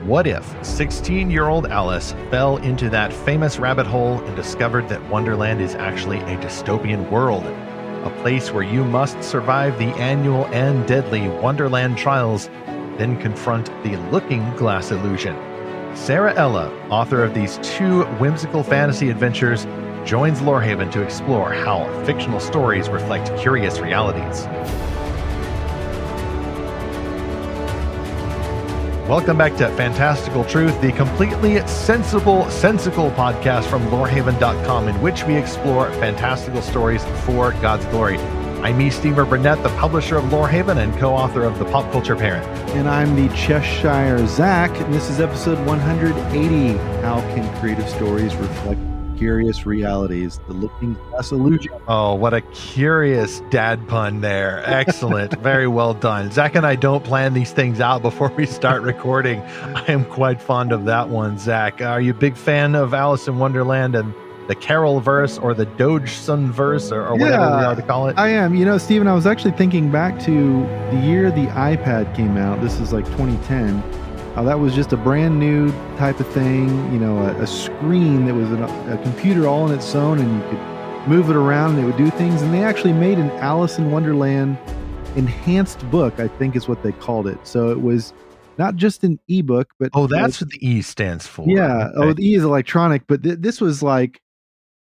What if 16-year-old Alice fell into that famous rabbit hole and discovered that Wonderland is actually a dystopian world, a place where you must survive the annual and deadly Wonderland trials, then confront the looking glass illusion? Sara Ella, author of these two whimsical fantasy adventures, joins Lorehaven to explore how fictional stories reflect curious realities. Welcome back to Fantastical Truth, the completely sensical podcast from Lorehaven.com, in which we explore fantastical stories for God's glory. I'm Stephen Burnett, the publisher of Lorehaven and co-author of The Pop Culture Parent. And I'm the Cheshire Zach, and this is episode 180. How can creative stories reflect curious realities? The looking glass illusion. Oh, what a curious dad pun there. Excellent. Very well done. Zach and I don't plan these things out before we start recording. I am quite fond of that one, Zach. Are you a big fan of Alice in Wonderland and the Carol verse or the Doge Sun verse or whatever we are to call it? I am. You know, Stephen, I was actually thinking back to the year the iPad came out. This is like 2010. That was just a brand new type of thing, you know, a screen that was a computer all on its own, and you could move it around and it would do things. And they actually made an Alice in Wonderland enhanced book, I think is what they called it. So it was not just an ebook, but... Oh, that's what the E stands for. Yeah. Okay. Oh, the E is electronic, but this was like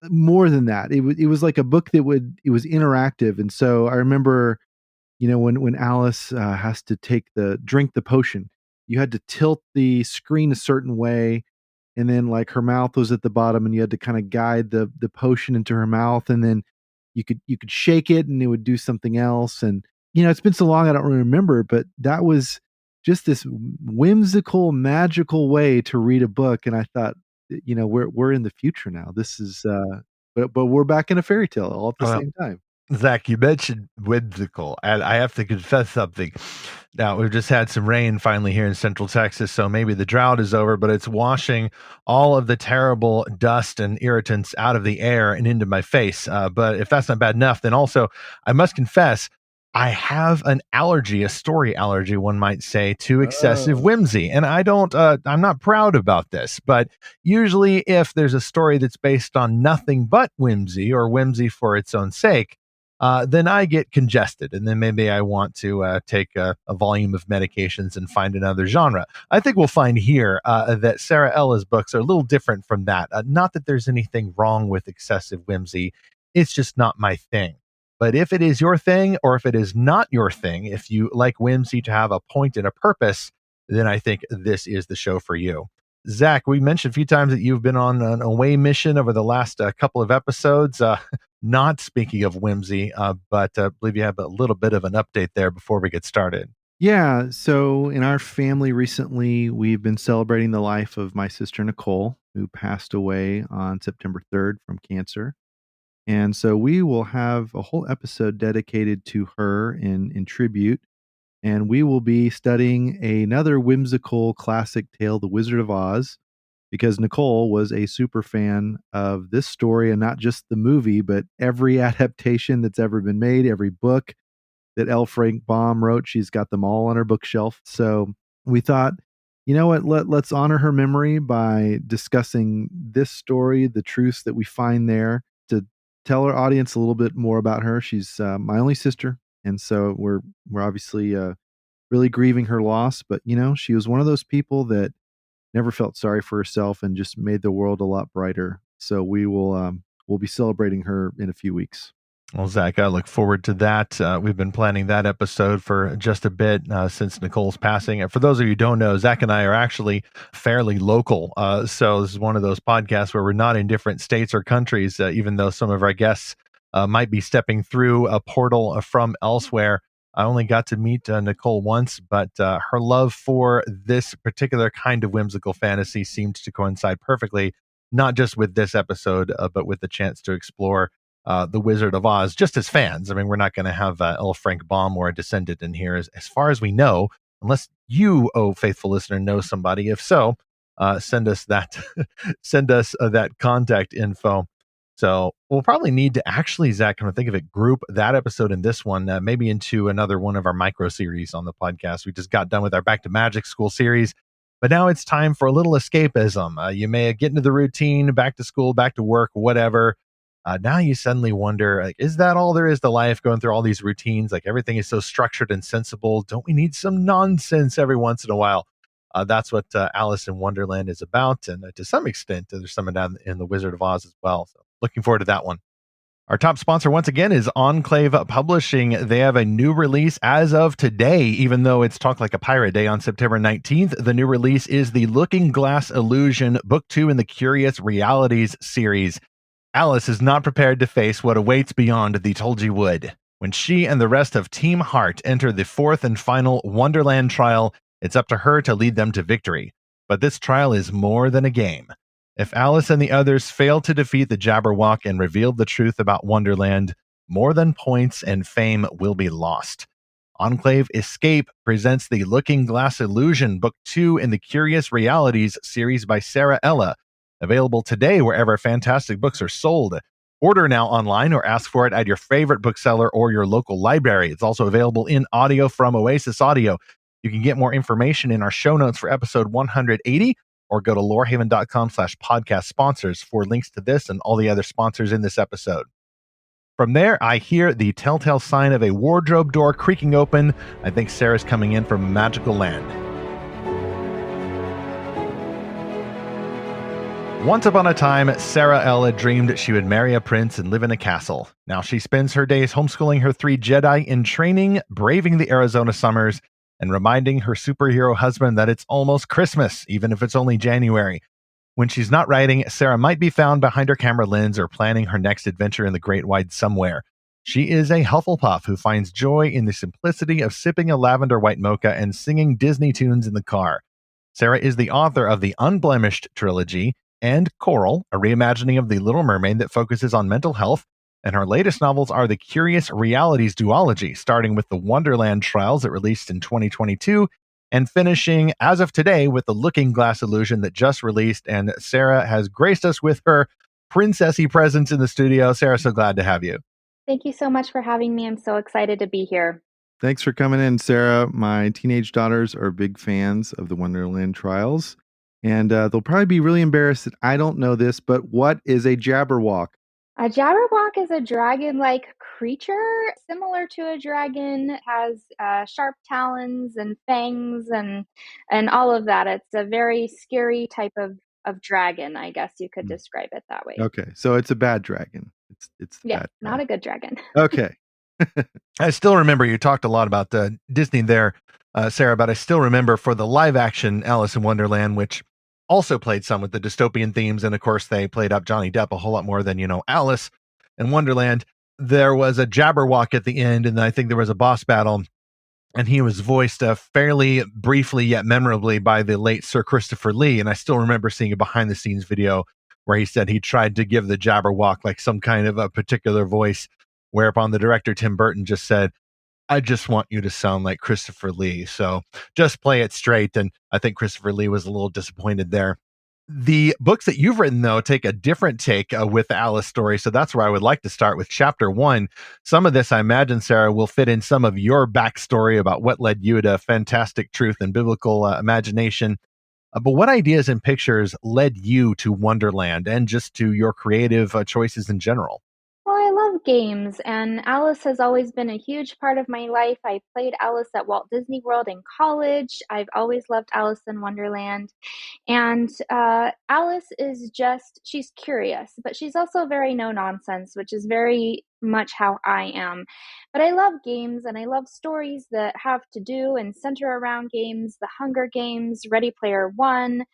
more than that. It was like a book that it was interactive. And so I remember, you know, when Alice has to drink the potion, you had to tilt the screen a certain way, and then like her mouth was at the bottom, and you had to kind of guide the potion into her mouth, and then you could shake it and it would do something else. And you know, it's been so long I don't really remember, but that was just this whimsical, magical way to read a book. And I thought, you know, we're in the future now. This is but we're back in a fairy tale all at the same time. Zach, you mentioned whimsical, and I have to confess something. Now, we've just had some rain finally here in Central Texas, so maybe the drought is over, but it's washing all of the terrible dust and irritants out of the air and into my face. But if that's not bad enough, then also, I must confess, I have an allergy, a story allergy, one might say, to excessive whimsy. And I'm not proud about this, but usually if there's a story that's based on nothing but whimsy or whimsy for its own sake, then I get congested, and then maybe I want to take a volume of medications and find another genre. I think we'll find here that Sara Ella's books are a little different from that. Not that there's anything wrong with excessive whimsy. It's just not my thing. But if it is your thing, or if it is not your thing, if you like whimsy to have a point and a purpose, then I think this is the show for you. Zach, we mentioned a few times that you've been on an away mission over the last couple of episodes. Not speaking of whimsy, but I believe you have a little bit of an update there before we get started. Yeah, so in our family recently, we've been celebrating the life of my sister Nicole, who passed away on September 3rd from cancer. And so we will have a whole episode dedicated to her in tribute. And we will be studying another whimsical classic tale, The Wizard of Oz, because Nicole was a super fan of this story, and not just the movie, but every adaptation that's ever been made, every book that L. Frank Baum wrote. She's got them all on her bookshelf. So we thought, you know what, let's honor her memory by discussing this story, the truths that we find there, to tell our audience a little bit more about her. She's my only sister. And so we're obviously really grieving her loss, but you know, she was one of those people that never felt sorry for herself and just made the world a lot brighter. So we'll be celebrating her in a few weeks. Well, Zach, I look forward to that. We've been planning that episode for just a bit since Nicole's passing. And for those of you who don't know, Zach and I are actually fairly local. So this is one of those podcasts where we're not in different states or countries, even though some of our guests might be stepping through a portal from elsewhere. I only got to meet Nicole once, but her love for this particular kind of whimsical fantasy seemed to coincide perfectly, not just with this episode, but with the chance to explore The Wizard of Oz, just as fans. I mean, we're not going to have L. Frank Baum or a descendant in here, as far as we know, unless you, oh faithful listener, know somebody. If so, send us that that contact info. So we'll probably need to actually, Zach, kind of think of it, group that episode and this one maybe into another one of our micro series on the podcast. We just got done with our Back to Magic School series. But now it's time for a little escapism. You may get into the routine, back to school, back to work, whatever. Now you suddenly wonder, like, is that all there is to life, going through all these routines? Like, everything is so structured and sensible. Don't we need some nonsense every once in a while? That's what Alice in Wonderland is about. And to some extent, there's some of that in The Wizard of Oz as well. So looking forward to that one. Our top sponsor, once again, is Enclave Publishing. They have a new release as of today, even though it's Talk Like a Pirate Day on September 19th. The new release is the Looking Glass Illusion, Book 2 in the Curious Realities series. Alice is not prepared to face what awaits beyond the Tulgey Wood. When she and the rest of Team Heart enter the fourth and final Wonderland trial, it's up to her to lead them to victory. But this trial is more than a game. If Alice and the others fail to defeat the Jabberwock and reveal the truth about Wonderland, more than points and fame will be lost. Enclave Escape presents the Looking Glass Illusion, Book 2 in the Curious Realities series by Sara Ella, available today wherever fantastic books are sold. Order now online or ask for it at your favorite bookseller or your local library. It's also available in audio from Oasis Audio. You can get more information in our show notes for episode 180, or go to lorehaven.com/podcast sponsors for links to this and all the other sponsors in this episode. From there, I hear the telltale sign of a wardrobe door creaking open. I think Sarah's coming in from magical land. Once upon a time, Sara Ella dreamed she would marry a prince and live in a castle. Now she spends her days homeschooling her 3 Jedi in training, braving the Arizona summers, and reminding her superhero husband that it's almost Christmas, even if it's only January. When she's not writing, Sara might be found behind her camera lens or planning her next adventure in the great wide somewhere. She is a Hufflepuff who finds joy in the simplicity of sipping a lavender white mocha and singing Disney tunes in the car. Sara is the author of the Unblemished trilogy and Coral, a reimagining of The Little Mermaid that focuses on mental health, and her latest novels are the Curious Realities duology, starting with the Wonderland trials that released in 2022, and finishing, as of today, with the Looking Glass Illusion that just released. And Sara has graced us with her princessy presence in the studio. Sara, so glad to have you. Thank you so much for having me. I'm so excited to be here. Thanks for coming in, Sara. My teenage daughters are big fans of the Wonderland trials, and they'll probably be really embarrassed that I don't know this, but what is a Jabberwock? A Jabberwock is a dragon-like creature, similar to a dragon. It has sharp talons and fangs and all of that. It's a very scary type of dragon, I guess you could describe it that way. Okay, so it's a bad dragon. It's yeah, bad not a good dragon. Okay. I still remember you talked a lot about Disney there, Sara, but I still remember for the live action Alice in Wonderland, which also played some with the dystopian themes. And of course, they played up Johnny Depp a whole lot more than, Alice in Wonderland. There was a Jabberwock at the end, and I think there was a boss battle. And he was voiced fairly briefly yet memorably by the late Sir Christopher Lee. And I still remember seeing a behind the scenes video where he said he tried to give the Jabberwock like some kind of a particular voice, whereupon the director Tim Burton just said, I just want you to sound like Christopher Lee. So just play it straight. And I think Christopher Lee was a little disappointed there. The books that you've written, though, take a different take with the Alice story. So that's where I would like to start with chapter 1. Some of this, I imagine, Sara, will fit in some of your backstory about what led you to fantastic truth and biblical imagination. But what ideas and pictures led you to Wonderland and just to your creative choices in general? Well, I love games, and Alice has always been a huge part of my life. I played Alice at Walt Disney World in college. I've always loved Alice in Wonderland. And Alice is she's curious, but she's also very no nonsense, which is very much how I am. But I love games and I love stories that have to do and center around games. The Hunger Games, Ready Player One,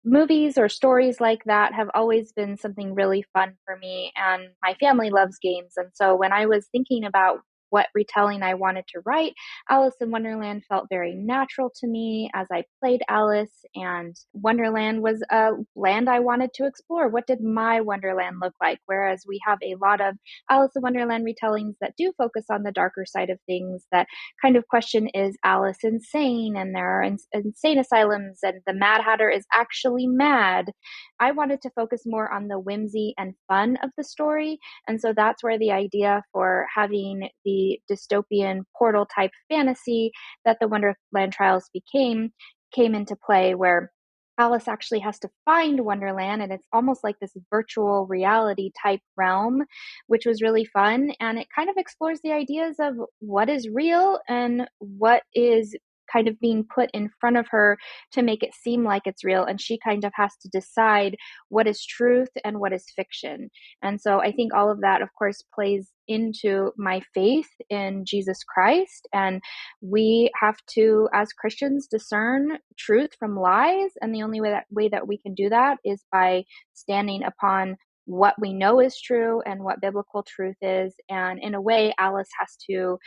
movies or stories like that have always been something really fun for me, and my family loves games. And so when I was thinking about what retelling I wanted to write, Alice in Wonderland felt very natural to me as I played Alice, and Wonderland was a land I wanted to explore. What did my Wonderland look like? Whereas we have a lot of Alice in Wonderland retellings that do focus on the darker side of things, that kind of question, is Alice insane? And there are insane asylums, and the Mad Hatter is actually mad. I wanted to focus more on the whimsy and fun of the story. And so that's where the idea for having the dystopian portal type fantasy that the Wonderland Trials became came into play where Alice actually has to find Wonderland, and it's almost like this virtual reality type realm, which was really fun. And it kind of explores the ideas of what is real and what is kind of being put in front of her to make it seem like it's real. And she kind of has to decide what is truth and what is fiction. And so I think all of that, of course, plays into my faith in Jesus Christ. And we have to, as Christians, discern truth from lies. And the only way that we can do that is by standing upon what we know is true and what biblical truth is. And in a way, Alice has to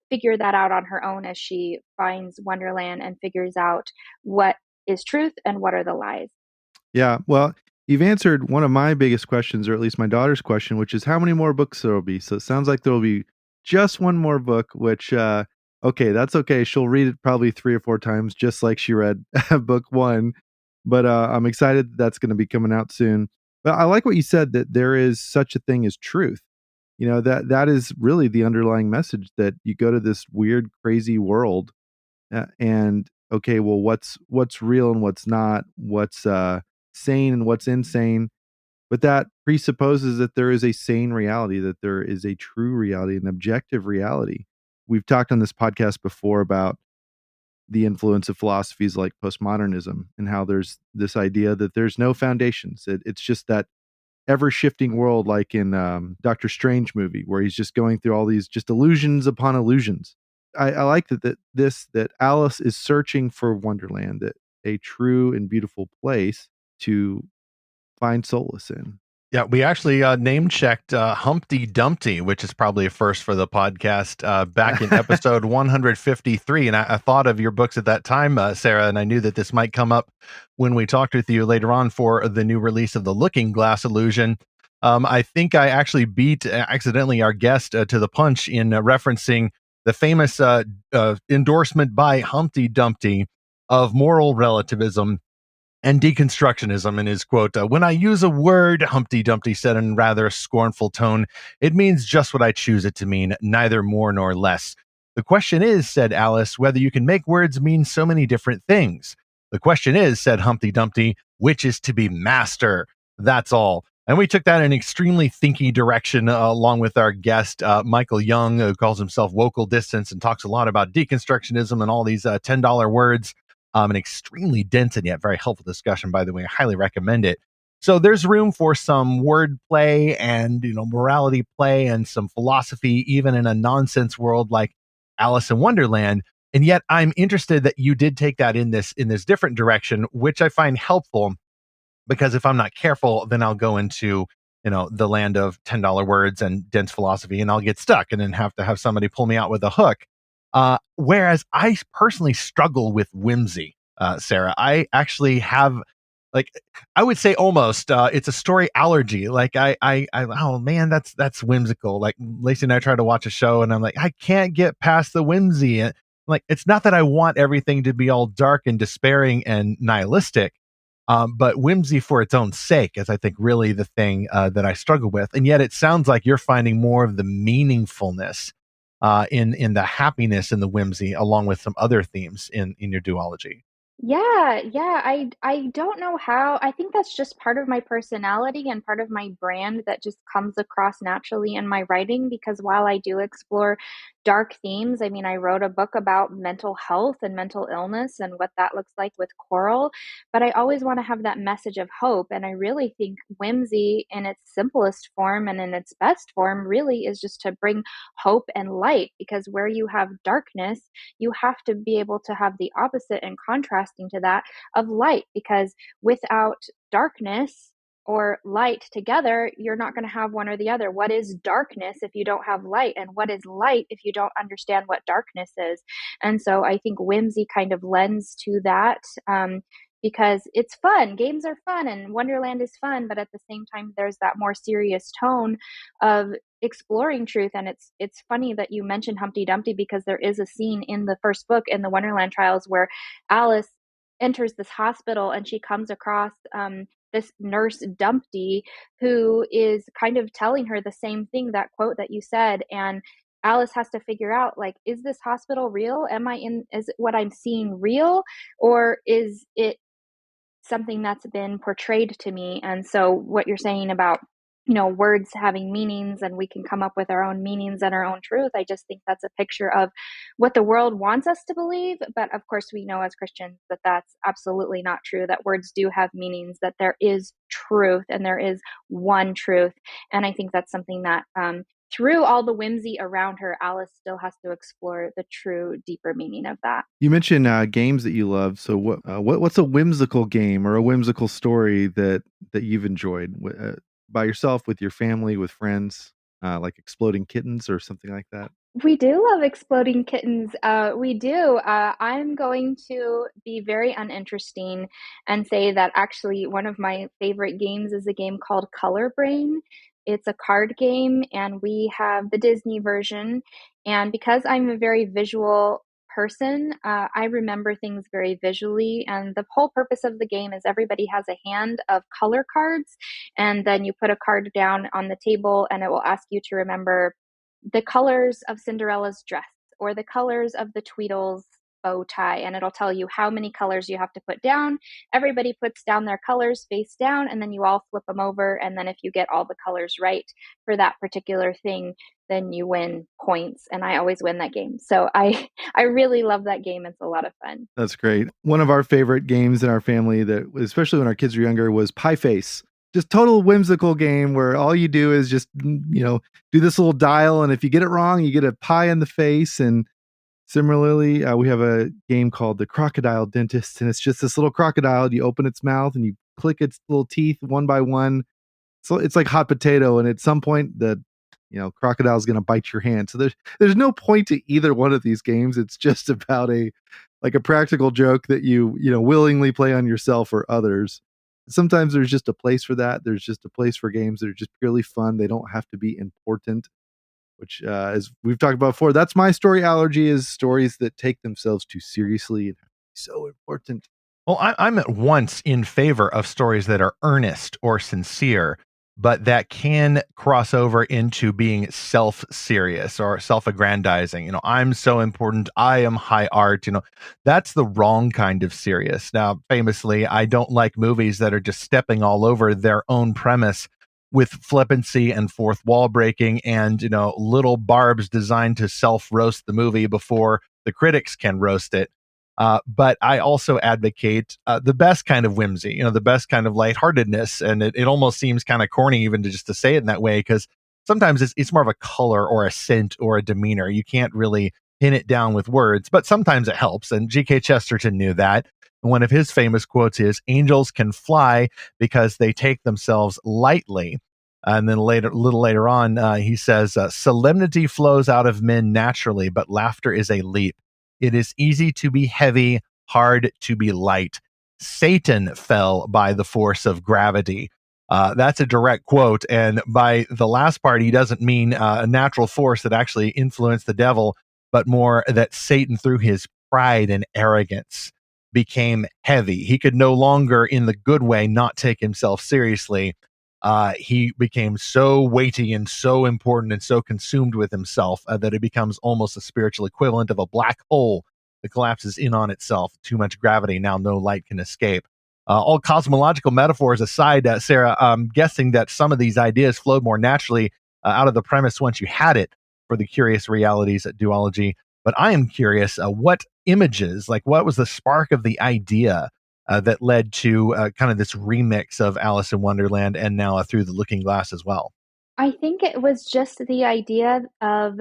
figure that out on her own as she finds Wonderland and figures out what is truth and what are the lies. Yeah, well, you've answered one of my biggest questions, or at least my daughter's question, which is how many more books there will be. So it sounds like there will be just one more book, which, okay, that's okay. She'll read it probably 3 or 4 times, just like she read book 1. But I'm excited that's going to be coming out soon. But I like what you said, that there is such a thing as truth. You know, that is really the underlying message, that you go to this weird, crazy world, and okay, well, what's real and what's not, what's sane and what's insane. But that presupposes that there is a sane reality, that there is a true reality, an objective reality. We've talked on this podcast before about the influence of philosophies like postmodernism, and how there's this idea that there's no foundations. It's just that ever shifting world, like in Doctor Strange movie, where he's just going through all these just illusions upon illusions. I like that Alice is searching for Wonderland, that a true and beautiful place to find solace in. Yeah, we actually name checked Humpty Dumpty, which is probably a first for the podcast, back in episode 153. And I thought of your books at that time, Sarah, and I knew that this might come up when we talked with you later on for the new release of The Looking Glass Illusion. I think I actually beat accidentally our guest to the punch in referencing the famous endorsement by Humpty Dumpty of moral relativism and deconstructionism in his quote, "When I use a word," Humpty Dumpty said in rather a scornful tone, "it means just what I choose it to mean, neither more nor less. The question is," said Alice, "whether you can make words mean so many different things. The question is," said Humpty Dumpty, "which is to be master. That's all." And we took that in an extremely thinky direction, along with our guest, Michael Young, who calls himself Vocal Distance and talks a lot about deconstructionism and all these $10 words. An extremely dense and yet very helpful discussion, by the way. I highly recommend it. So there's room for some word play and, morality play and some philosophy, even in a nonsense world like Alice in Wonderland. And yet I'm interested that you did take that in this different direction, which I find helpful, because if I'm not careful, then I'll go into, the land of $10 words and dense philosophy, and I'll get stuck and then have to have somebody pull me out with a hook. Whereas I personally struggle with whimsy, Sarah. I actually have, like, I would say almost, it's a story allergy. Like oh man, that's whimsical. Like Lacey and I try to watch a show and I'm like, I can't get past the whimsy. And like, it's not that I want everything to be all dark and despairing and nihilistic. But whimsy for its own sake is, I think, really the thing that I struggle with. And yet it sounds like you're finding more of the meaningfulness in the happiness and the whimsy, along with some other themes in your duology. Yeah. I don't know how. I think that's just part of my personality and part of my brand that just comes across naturally in my writing, because while I do explore dark themes, I mean, I wrote a book about mental health and mental illness and what that looks like with Coral, but I always want to have that message of hope. And I really think whimsy in its simplest form and in its best form really is just to bring hope and light, because where you have darkness, you have to be able to have the opposite and contrasting to that of light, because without darkness or light together, you're not going to have one or the other. What is darkness if you don't have light? And what is light if you don't understand what darkness is? And so I think whimsy kind of lends to that, because it's fun. Games are fun and Wonderland is fun, but at the same time, there's that more serious tone of exploring truth. And it's funny that you mentioned Humpty Dumpty, because there is a scene in the first book in the Wonderland Trials where Alice enters this hospital and she comes across this nurse Dumpty, who is kind of telling her the same thing, that quote that you said. And Alice has to figure out, like, is this hospital real? Is what I'm seeing real, or is it something that's been portrayed to me? And so what you're saying about, words having meanings, and we can come up with our own meanings and our own truth, I just think that's a picture of what the world wants us to believe. But of course, we know as Christians that that's absolutely not true, that words do have meanings, that there is truth and there is one truth. And I think that's something that, through all the whimsy around her, Alice still has to explore the true, deeper meaning of that. You mentioned games that you love. So what's a whimsical game or a whimsical story that you've enjoyed by yourself, with your family, with friends, like Exploding Kittens or something like that? We do love Exploding Kittens. We do. I'm going to be very uninteresting and say that actually one of my favorite games is a game called Color Brain. It's a card game, and we have the Disney version. And because I'm a very visual person, I remember things very visually. And the whole purpose of the game is everybody has a hand of color cards, and then you put a card down on the table, and it will ask you to remember the colors of Cinderella's dress or the colors of the Tweedle's bow tie, and it'll tell you how many colors you have to put down. Everybody puts down their colors face down, and then you all flip them over, and then if you get all the colors right for that particular thing, then you win points, and I always win that game. So I really love that game. It's a lot of fun. That's great. One of our favorite games in our family, that especially when our kids were younger, was Pie Face. Just total whimsical game where all you do is just, do this little dial, and if you get it wrong, you get a pie in the face. And similarly, we have a game called the Crocodile Dentist, and it's just this little crocodile. You open its mouth and you click its little teeth one by one. So it's like hot potato, and at some point the crocodile is going to bite your hand. So there's no point to either one of these games. It's just about a practical joke that you willingly play on yourself or others. Sometimes there's just a place for that. There's just a place for games that are just purely fun. They don't have to be important, which, as we've talked about before, that's my story allergy, is stories that take themselves too seriously and so important. Well, I'm at once in favor of stories that are earnest or sincere, but that can cross over into being self-serious or self-aggrandizing. I'm so important. I am high art. That's the wrong kind of serious. Now, famously, I don't like movies that are just stepping all over their own premise with flippancy and fourth wall breaking and, little barbs designed to self-roast the movie before the critics can roast it. But I also advocate the best kind of whimsy, the best kind of lightheartedness. And it almost seems kind of corny even to say it in that way, because sometimes it's more of a color or a scent or a demeanor. You can't really pin it down with words, but sometimes it helps. And G.K. Chesterton knew that. And one of his famous quotes is, "Angels can fly because they take themselves lightly." And then a little later on, he says, "Solemnity flows out of men naturally, but laughter is a leap. It is easy to be heavy, hard to be light. Satan fell by the force of gravity." That's a direct quote. And by the last part, he doesn't mean a natural force that actually influenced the devil, but more that Satan, through his pride and arrogance, became heavy. He could no longer, in the good way, not take himself seriously. He became so weighty and so important and so consumed with himself that it becomes almost a spiritual equivalent of a black hole that collapses in on itself. Too much gravity, now no light can escape. All cosmological metaphors aside, Sarah, I'm guessing that some of these ideas flowed more naturally out of the premise once you had it for the curious realities at duology. But I am curious, what images, like what was the spark of the idea that led to kind of this remix of Alice in Wonderland and now Through the Looking Glass as well? I think it was just the idea of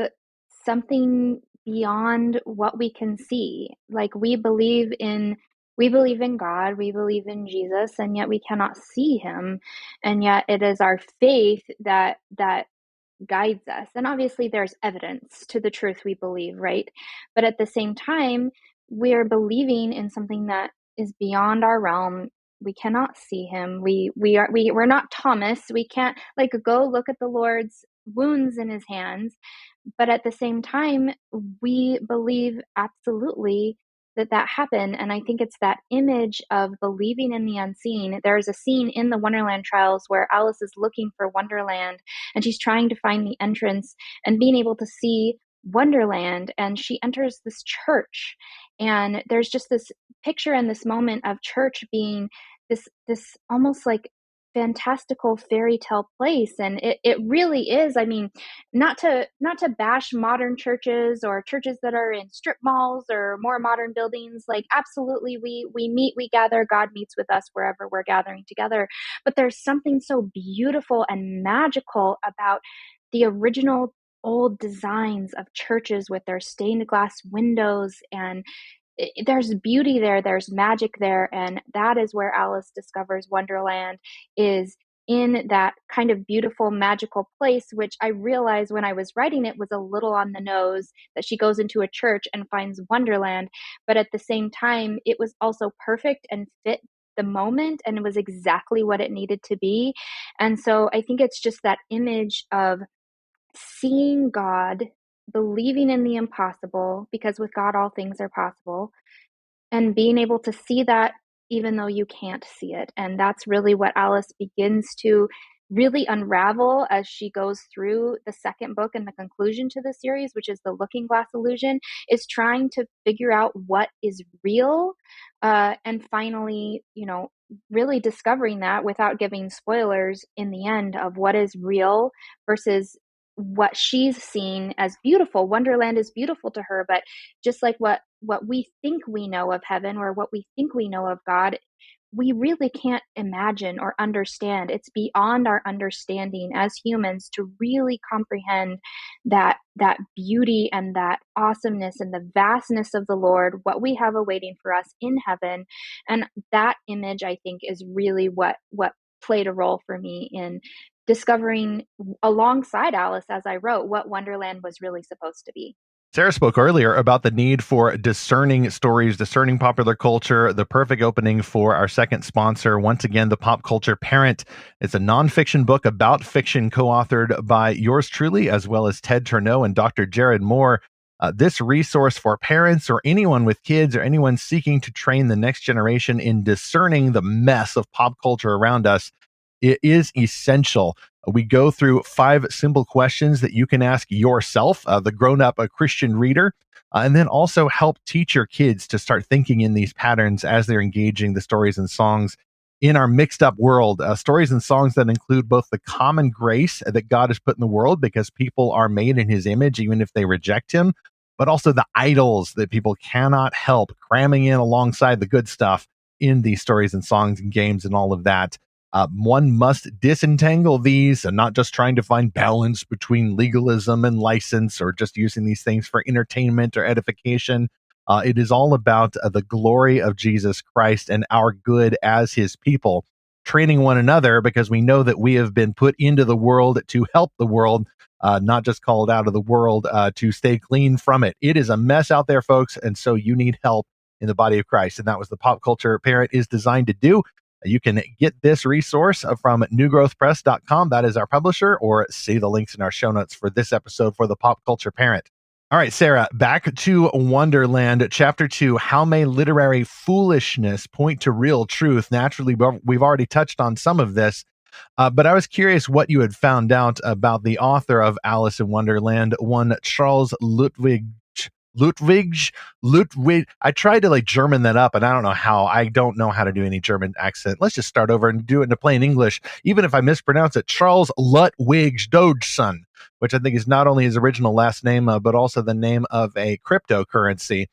something beyond what we can see. Like we believe in God, we believe in Jesus, and yet we cannot see him. And yet it is our faith that guides us. And obviously there's evidence to the truth we believe, right? But at the same time, we're believing in something that is beyond our realm. We cannot see him. We're not Thomas. We can't like go look at the Lord's wounds in his hands. But at the same time, we believe absolutely that happened. And I think it's that image of believing in the unseen. There's a scene in the Wonderland trials where Alice is looking for Wonderland, and she's trying to find the entrance, and being able to see Wonderland, and she enters this church, and there's just this picture in this moment of church being this almost like fantastical fairy tale place. And it really is. I mean, not to bash modern churches or churches that are in strip malls or more modern buildings. Like, absolutely, we meet, we gather, God meets with us wherever we're gathering together. But there's something so beautiful and magical about the original old designs of churches with their stained glass windows, and there's beauty there, there's magic there. And that is where Alice discovers Wonderland, is in that kind of beautiful magical place, which I realized when I was writing it was a little on the nose, that she goes into a church and finds Wonderland. But at the same time, it was also perfect and fit the moment, and it was exactly what it needed to be. And so I think it's just that image of seeing God, believing in the impossible, because with God all things are possible, and being able to see that even though you can't see it. And that's really what Alice begins to really unravel as she goes through the second book and the conclusion to the series, which is the Looking Glass Illusion, is trying to figure out what is real, and finally, really discovering that, without giving spoilers, in the end, of what is real versus what she's seen as beautiful. Wonderland is beautiful to her, but just like what we think we know of heaven, or what we think we know of God, we really can't imagine or understand. It's beyond our understanding as humans to really comprehend that beauty and that awesomeness and the vastness of the Lord, what we have awaiting for us in heaven. And that image, I think, is really what played a role for me in discovering, alongside Alice as I wrote, what Wonderland was really supposed to be. Sarah spoke earlier about the need for discerning stories, discerning popular culture, the perfect opening for our second sponsor. Once again, The Pop Culture Parent. It's a nonfiction book about fiction, co-authored by yours truly, as well as Ted Turneau and Dr. Jared Moore. This resource for parents or anyone with kids or anyone seeking to train the next generation in discerning the mess of pop culture around us, it is essential. We go through 5 simple questions that you can ask yourself, the grown-up Christian reader, and then also help teach your kids to start thinking in these patterns as they're engaging the stories and songs in our mixed up world. Stories and songs that include both the common grace that God has put in the world, because people are made in his image, even if they reject him, but also the idols that people cannot help cramming in alongside the good stuff in these stories and songs and games and all of that. One must disentangle these, and not just trying to find balance between legalism and license, or just using these things for entertainment or edification. It is all about the glory of Jesus Christ and our good as his people, training one another, because we know that we have been put into the world to help the world, not just called out of the world to stay clean from it. It is a mess out there, folks, and so you need help in the body of Christ. And that was the Pop Culture Parent is designed to do. You can get this resource from newgrowthpress.com. That is our publisher, or see the links in our show notes for this episode for the Pop Culture Parent. All right, Sarah, back to Wonderland, Chapter 2, How May Literary Foolishness Point to Real Truth? Naturally, we've already touched on some of this, but I was curious what you had found out about the author of Alice in Wonderland, one Charles Ludwig. I tried to German that up, and I don't know how. I don't know how to do any German accent. Let's just start over and do it in plain English. Even if I mispronounce it, Charles Ludwig Dodgson, which I think is not only his original last name, but also the name of a cryptocurrency.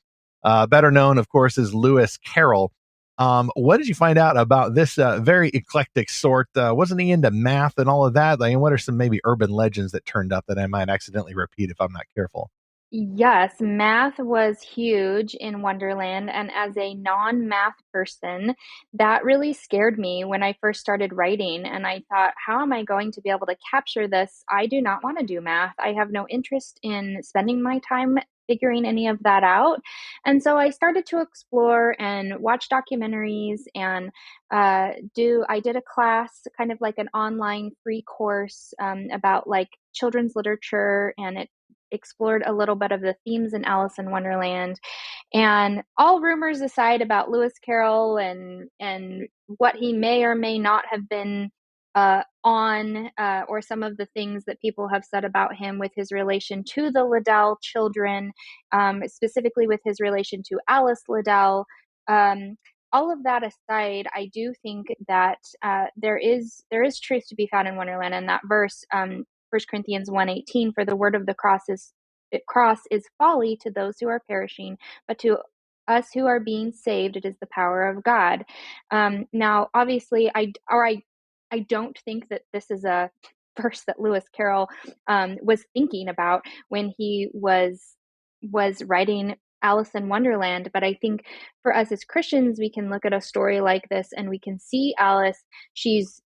Better known, of course, as Lewis Carroll. What did you find out about this very eclectic sort? Wasn't he into math and all of that? What are some maybe urban legends that turned up that I might accidentally repeat if I'm not careful? Yes, math was huge in Wonderland, and as a non-math person, that really scared me when I first started writing, and I thought, how am I going to be able to capture this? I do not want to do math. I have no interest in spending my time figuring any of that out. And so I started to explore and watch documentaries, and I did a class, kind of like an online free course, about children's literature, and it explored a little bit of the themes in Alice in Wonderland. And all rumors aside about Lewis Carroll and what he may or may not have been on or some of the things that people have said about him with his relation to the Liddell children, specifically with his relation to Alice Liddell. All of that aside, I do think that there is truth to be found in Wonderland, and that verse, 1 Corinthians 1:18, for the word of the cross is folly to those who are perishing, but to us who are being saved, it is the power of God. Now, obviously, I don't think that this is a verse that Lewis Carroll was thinking about when he was writing Alice in Wonderland. But I think for us as Christians, we can look at a story like this and we can see Alice.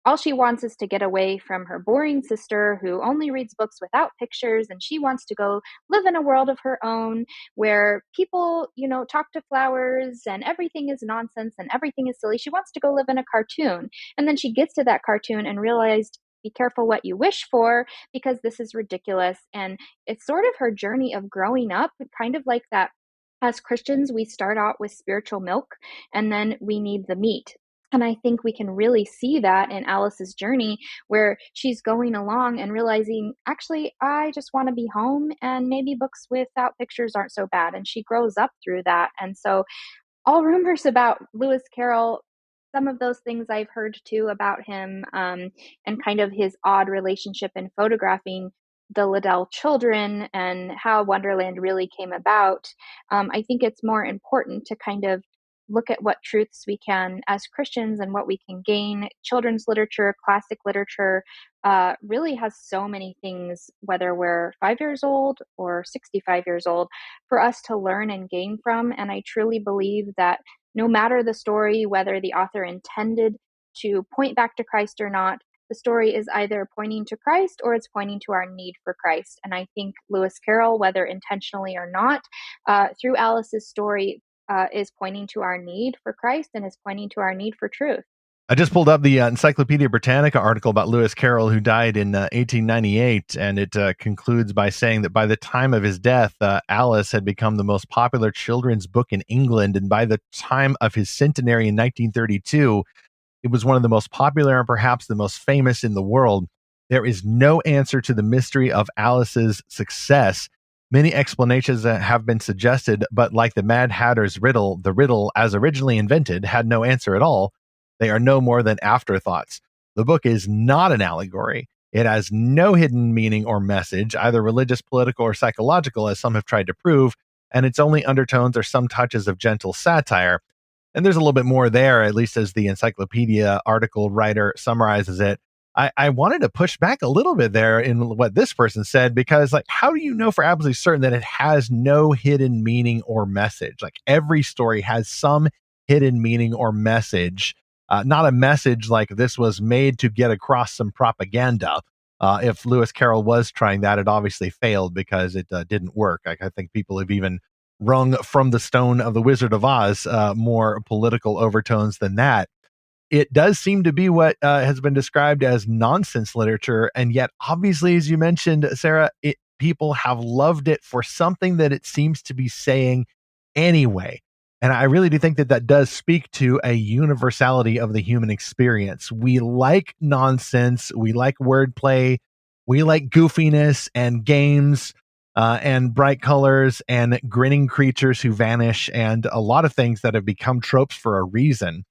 All she wants is to get away from her boring sister who only reads books without pictures, and she wants to go live in a world of her own where people, talk to flowers and everything is nonsense and everything is silly. She wants to go live in a cartoon. And then she gets to that cartoon and realized, be careful what you wish for, because this is ridiculous. And it's sort of her journey of growing up, kind of like that. As Christians, we start out with spiritual milk and then we need the meat. And I think we can really see that in Alice's journey, where she's going along and realizing, actually, I just want to be home, and maybe books without pictures aren't so bad. And she grows up through that. And so all rumors about Lewis Carroll, some of those things I've heard too about him, and kind of his odd relationship in photographing the Liddell children and how Wonderland really came about. I think it's more important to kind of look at what truths we can as Christians and what we can gain. Children's literature, classic literature, really has so many things, whether we're 5 years old or 65 years old, for us to learn and gain from. And I truly believe that no matter the story, whether the author intended to point back to Christ or not, the story is either pointing to Christ or it's pointing to our need for Christ. And I think Lewis Carroll, whether intentionally or not, through Alice's story, is pointing to our need for Christ and is pointing to our need for truth. I just pulled up the Encyclopedia Britannica article about Lewis Carroll, who died in 1898, and it concludes by saying that by the time of his death, Alice had become the most popular children's book in England, and by the time of his centenary in 1932, it was one of the most popular and perhaps the most famous in the world. There is no answer to the mystery of Alice's success. Many explanations have been suggested, but like the Mad Hatter's riddle, the riddle, as originally invented, had no answer at all. They are no more than afterthoughts. The book is not an allegory. It has no hidden meaning or message, either religious, political, or psychological, as some have tried to prove, and its only undertones are some touches of gentle satire. And there's a little bit more there, at least as the encyclopedia article writer summarizes it. I wanted to push back a little bit there in what this person said, because how do you know for absolutely certain that it has no hidden meaning or message? Every story has some hidden meaning or message, not a message like this was made to get across some propaganda. If Lewis Carroll was trying that, it obviously failed because it didn't work. I think people have even wrung from the stone of the Wizard of Oz more political overtones than that. It does seem to be what has been described as nonsense literature. And yet, obviously, as you mentioned, Sarah, people have loved it for something that it seems to be saying anyway. And I really do think that that does speak to a universality of the human experience. We like nonsense. We like wordplay. We like goofiness and games and bright colors and grinning creatures who vanish and a lot of things that have become tropes for a reason.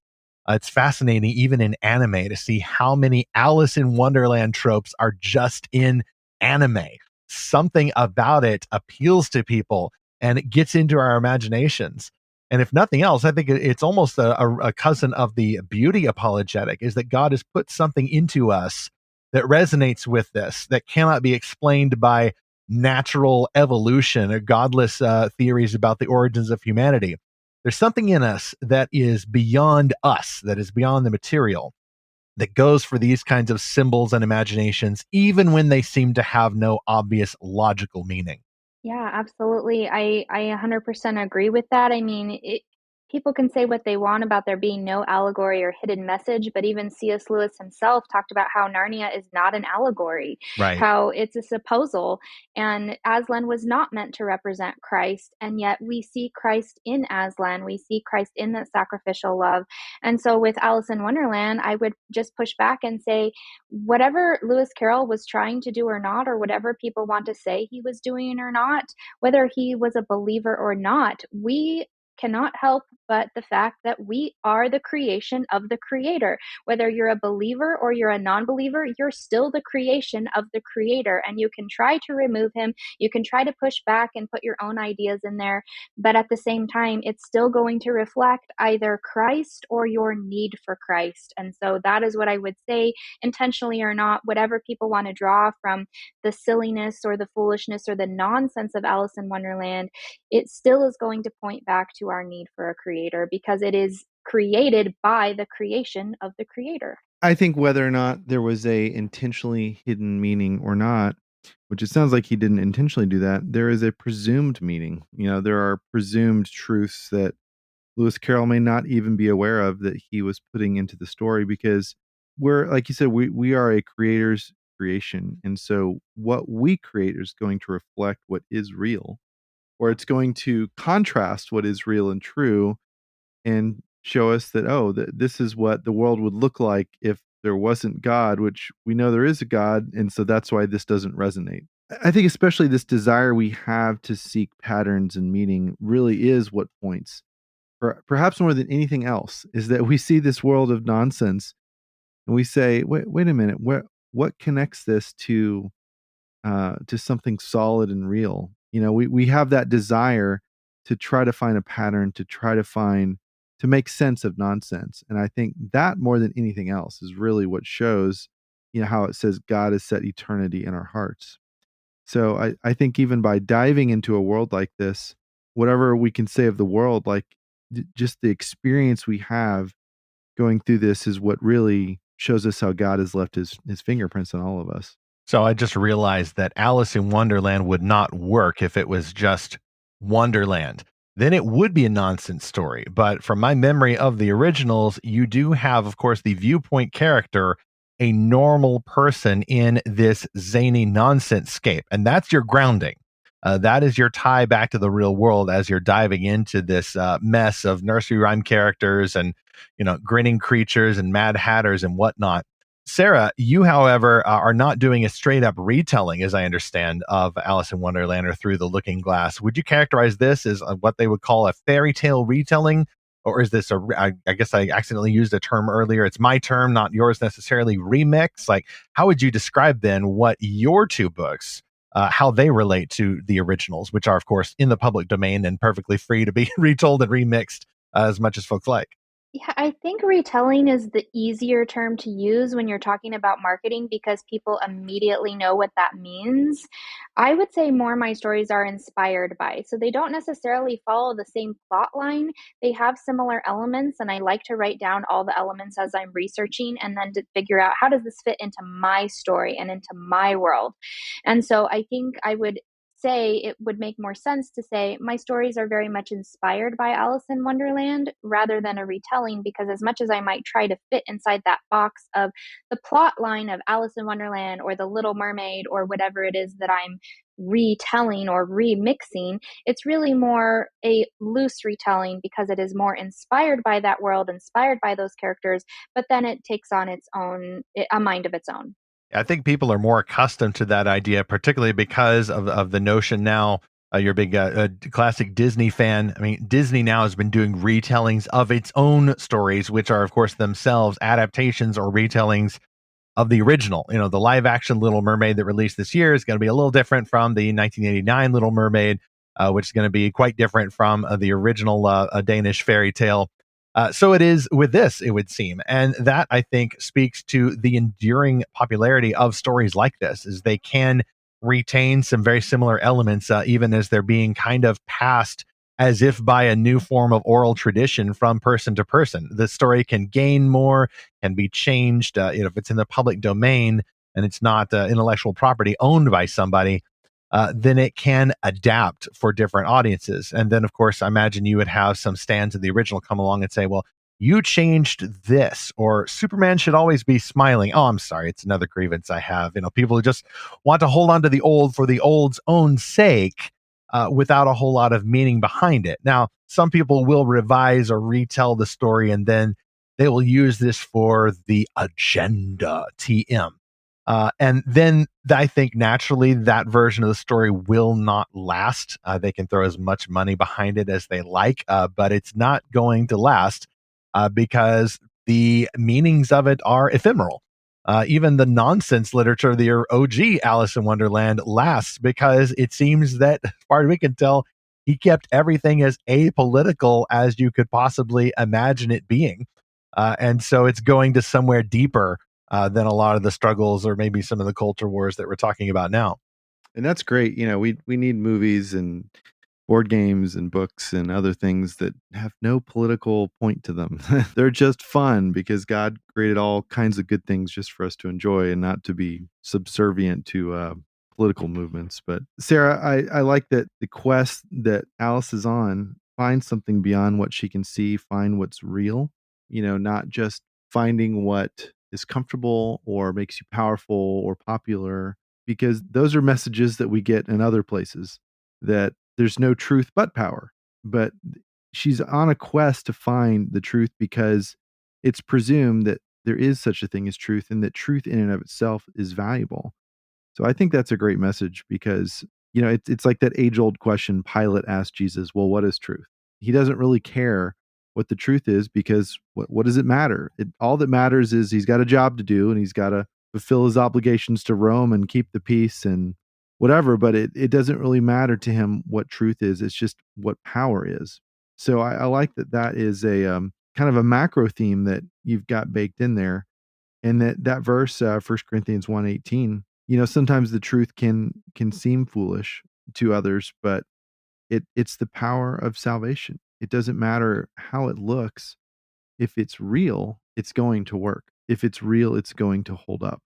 It's fascinating, even in anime, to see how many Alice in Wonderland tropes are just in anime. Something about it appeals to people and it gets into our imaginations. And if nothing else, I think it's almost a cousin of the beauty apologetic, is that God has put something into us that resonates with this, that cannot be explained by natural evolution or godless theories about the origins of humanity. There's something in us that is beyond us, that is beyond the material, that goes for these kinds of symbols and imaginations, even when they seem to have no obvious logical meaning. Yeah, absolutely. I 100% agree with that. I mean, people can say what they want about there being no allegory or hidden message, but even C.S. Lewis himself talked about how Narnia is not an allegory, Right. how it's a supposal, and Aslan was not meant to represent Christ, and yet we see Christ in Aslan. We see Christ in that sacrificial love. And so with Alice in Wonderland, I would just push back and say, whatever Lewis Carroll was trying to do or not, or whatever people want to say he was doing or not, whether he was a believer or not, we cannot help but the fact that we are the creation of the creator. Whether you're a believer or you're a non-believer, you're still the creation of the creator, and you can try to remove him, you can try to push back and put your own ideas in there, but at the same time it's still going to reflect either Christ or your need for Christ. And so that is what I would say, intentionally or not, whatever people want to draw from the silliness or the foolishness or the nonsense of Alice in Wonderland, it still is going to point back to our need for a creator, because it is created by the creation of the creator. I think whether or not there was a intentionally hidden meaning or not, which it sounds like he didn't intentionally do that, there is a presumed meaning. There are presumed truths that Lewis Carroll may not even be aware of that he was putting into the story, because we're, like you said, we are a creator's creation. And so what we create is going to reflect what is real, or it's going to contrast what is real and true and show us that, oh, this is what the world would look like if there wasn't God, which we know there is a God. And so that's why this doesn't resonate. I think especially this desire we have to seek patterns and meaning really is what points, perhaps more than anything else, is that we see this world of nonsense and we say, wait a minute, what connects this to something solid and real? We have that desire to try to find a pattern, to make sense of nonsense. And I think that more than anything else is really what shows, how it says God has set eternity in our hearts. So I think even by diving into a world like this, whatever we can say of the world, like just the experience we have going through this is what really shows us how God has left his fingerprints on all of us. So I just realized that Alice in Wonderland would not work if it was just Wonderland. Then it would be a nonsense story. But from my memory of the originals, you do have, of course, the viewpoint character, a normal person in this zany nonsense scape. And that's your grounding. That is your tie back to the real world as you're diving into this mess of nursery rhyme characters and, grinning creatures and mad hatters and whatnot. Sarah, you, however, are not doing a straight up retelling, as I understand, of Alice in Wonderland or Through the Looking Glass. Would you characterize this as what they would call a fairy tale retelling? Or is this I guess I accidentally used a term earlier. It's my term, not yours necessarily, remix. Like, how would you describe then what your two books, how they relate to the originals, which are, of course, in the public domain and perfectly free to be retold and remixed as much as folks like? Yeah, I think retelling is the easier term to use when you're talking about marketing, because people immediately know what that means. I would say more my stories are inspired by. So they don't necessarily follow the same plot line. They have similar elements, and I like to write down all the elements as I'm researching and then to figure out how does this fit into my story and into my world. And so I think I would say it would make more sense to say my stories are very much inspired by Alice in Wonderland rather than a retelling, because as much as I might try to fit inside that box of the plot line of Alice in Wonderland or The Little Mermaid or whatever it is that I'm retelling or remixing, it's really more a loose retelling because it is more inspired by that world, inspired by those characters, but then it takes on its own, a mind of its own. I think people are more accustomed to that idea, particularly because of the notion now. You're a big classic Disney fan. I mean, Disney now has been doing retellings of its own stories, which are, of course, themselves adaptations or retellings of the original. The live action Little Mermaid that released this year is going to be a little different from the 1989 Little Mermaid, which is going to be quite different from the original Danish fairy tale. So it is with this, it would seem. And that, I think, speaks to the enduring popularity of stories like this, is they can retain some very similar elements, even as they're being kind of passed as if by a new form of oral tradition from person to person. The story can gain more, can be changed. If it's in the public domain and it's not intellectual property owned by somebody, then it can adapt for different audiences. And then, of course, I imagine you would have some stands of the original come along and say, well, you changed this, or Superman should always be smiling. Oh, I'm sorry. It's another grievance I have. People who just want to hold on to the old for the old's own sake, without a whole lot of meaning behind it. Now, some people will revise or retell the story, and then they will use this for the agenda, TM. And then I think naturally that version of the story will not last. They can throw as much money behind it as they like, but it's not going to last because the meanings of it are ephemeral. Even the nonsense literature of the OG Alice in Wonderland lasts because it seems that, as far as we can tell, he kept everything as apolitical as you could possibly imagine it being. And so it's going to somewhere deeper than a lot of the struggles or maybe some of the culture wars that we're talking about now. And that's great. We need movies and board games and books and other things that have no political point to them. They're just fun because God created all kinds of good things just for us to enjoy and not to be subservient to political movements. But Sarah, I like that the quest that Alice is on finds something beyond what she can see, find what's real, not just finding what is comfortable or makes you powerful or popular, because those are messages that we get in other places, that there's no truth but power. But she's on a quest to find the truth because it's presumed that there is such a thing as truth and that truth in and of itself is valuable. So I think that's a great message because, it's like that age-old question Pilate asked Jesus, well, what is truth? He doesn't really care what the truth is because what does it matter? All that matters is he's got a job to do and he's got to fulfill his obligations to Rome and keep the peace and whatever, but it doesn't really matter to him what truth is. It's just what power is. So I like that is a kind of a macro theme that you've got baked in there. And that verse, 1 Corinthians 1:18, sometimes the truth can seem foolish to others, but it's the power of salvation. It doesn't matter how it looks. If it's real, it's going to work. If it's real, it's going to hold up.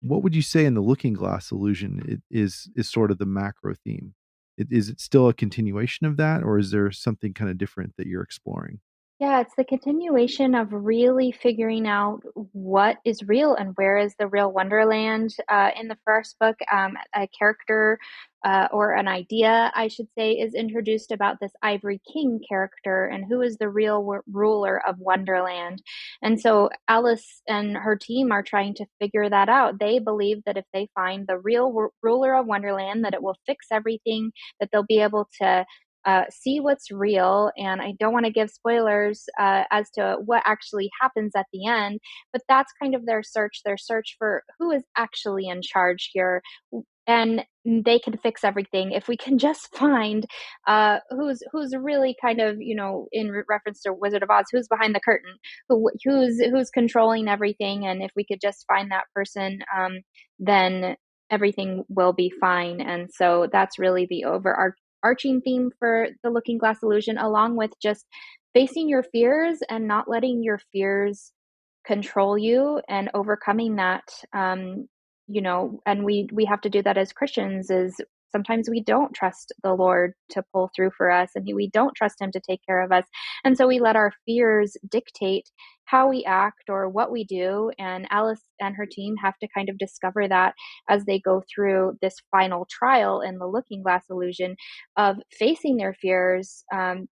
What would you say in the looking glass illusion is sort of the macro theme? Is it still a continuation of that, or is there something kind of different that you're exploring? Yeah, it's the continuation of really figuring out what is real and where is the real Wonderland. In the first book, a character or an idea, I should say, is introduced about this Ivory King character and who is the real ruler of Wonderland. And so Alice and her team are trying to figure that out. They believe that if they find the real ruler of Wonderland, that it will fix everything, that they'll be able to see what's real. And I don't want to give spoilers as to what actually happens at the end, but that's kind of their search for who is actually in charge here. And they can fix everything if we can just find who's really kind of, in reference to Wizard of Oz, who's behind the curtain, who's controlling everything. And if we could just find that person, then everything will be fine. And so that's really the overarching theme for the Looking Glass Illusion, along with just facing your fears and not letting your fears control you and overcoming that. And we have to do that as Christians. Is sometimes we don't trust the Lord to pull through for us, and we don't trust him to take care of us, and so we let our fears dictate how we act or what we do. And Alice and her team have to kind of discover that as they go through this final trial in the Looking Glass Illusion of facing their fears,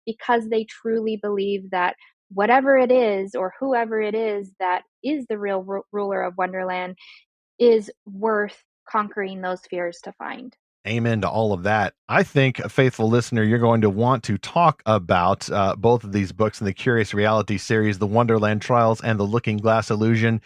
because they truly believe that whatever it is or whoever it is that is the real ruler of Wonderland is worth conquering those fears to find. Amen to all of that. I think, a faithful listener, you're going to want to talk about both of these books in the Curious Reality series, The Wonderland Trials and The Looking Glass Illusion.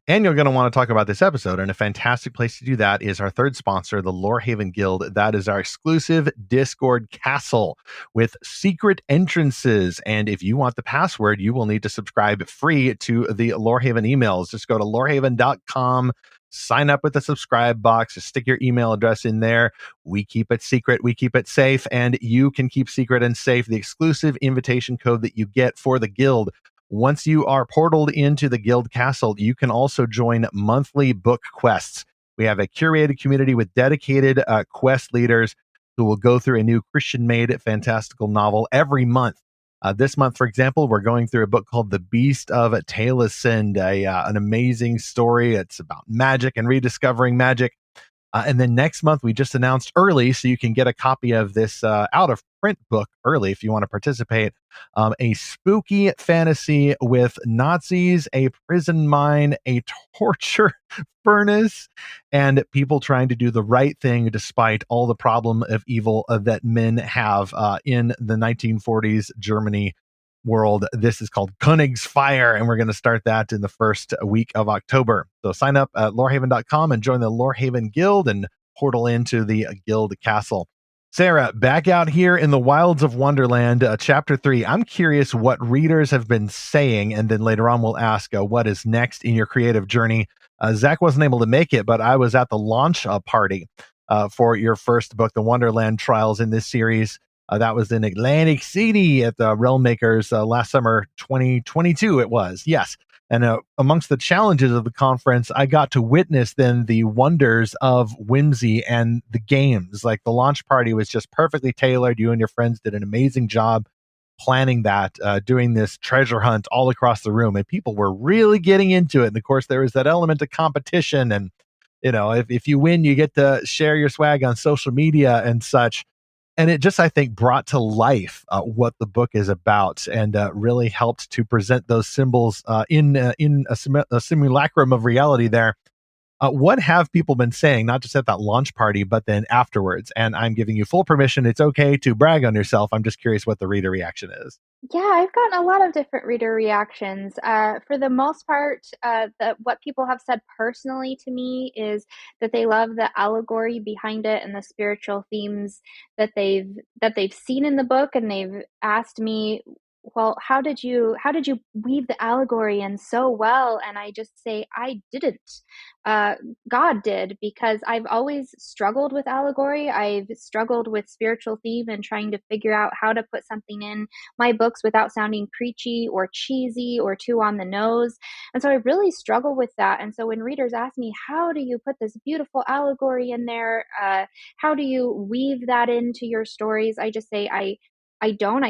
And you're going to want to talk about this episode. And a fantastic place to do that is our third sponsor, the Lorehaven Guild. That is our exclusive Discord castle with secret entrances. And if you want the password, you will need to subscribe free to the Lorehaven emails. Just go to lorehaven.com. Sign up with the subscribe box, just stick your email address in there. We keep it secret, we keep it safe, and you can keep secret and safe the exclusive invitation code that you get for the guild. Once you are portaled into the guild castle, you can also join monthly book quests. We have a curated community with dedicated quest leaders who will go through a new Christian-made fantastical novel every month. This month, for example, we're going through a book called The Beast of Taliesin, an amazing story. It's about magic and rediscovering magic. And then next month, we just announced early, so you can get a copy of this out of print book early if you want to participate. A spooky fantasy with Nazis, a prison mine, a torture furnace, and people trying to do the right thing despite all the problem of evil that men have in the 1940s Germany world. This is called Koenig's Fire, and we're going to start that in the first week of October. So sign up at lorehaven.com and join the Lorehaven Guild and portal into the Guild Castle. Sarah, back out here in the wilds of Wonderland, chapter 3. I'm curious what readers have been saying, and then later on we'll ask what is next in your creative journey. Zach wasn't able to make it, but I was at the launch party for your first book, The Wonderland Trials in this series. That was in Atlantic City at the Realm Makers last summer, 2022 it was, yes. And amongst the challenges of the conference, I got to witness then the wonders of whimsy and the games. Like the launch party was just perfectly tailored. You and your friends did an amazing job planning that, doing this treasure hunt all across the room. And people were really getting into it. And of course, there was that element of competition. And, you know, if you win, you get to share your swag on social media and such. And it just, I think, brought to life what the book is about, and really helped to present those symbols in a simulacrum of reality there. What have people been saying, not just at that launch party, but then afterwards? And I'm giving you full permission. It's okay to brag on yourself. I'm just curious what the reader reaction is. Yeah, I've gotten a lot of different reader reactions. For the most part, what people have said personally to me is that they love the allegory behind it and the spiritual themes that they've seen in the book, and they've asked me, well, how did you weave the allegory in so well? And I just say, I didn't. God did, because I've always struggled with allegory. I've struggled with spiritual theme and trying to figure out how to put something in my books without sounding preachy or cheesy or too on the nose. And so I really struggle with that. And so when readers ask me, how do you put this beautiful allegory in there? How do you weave that into your stories? I just say, I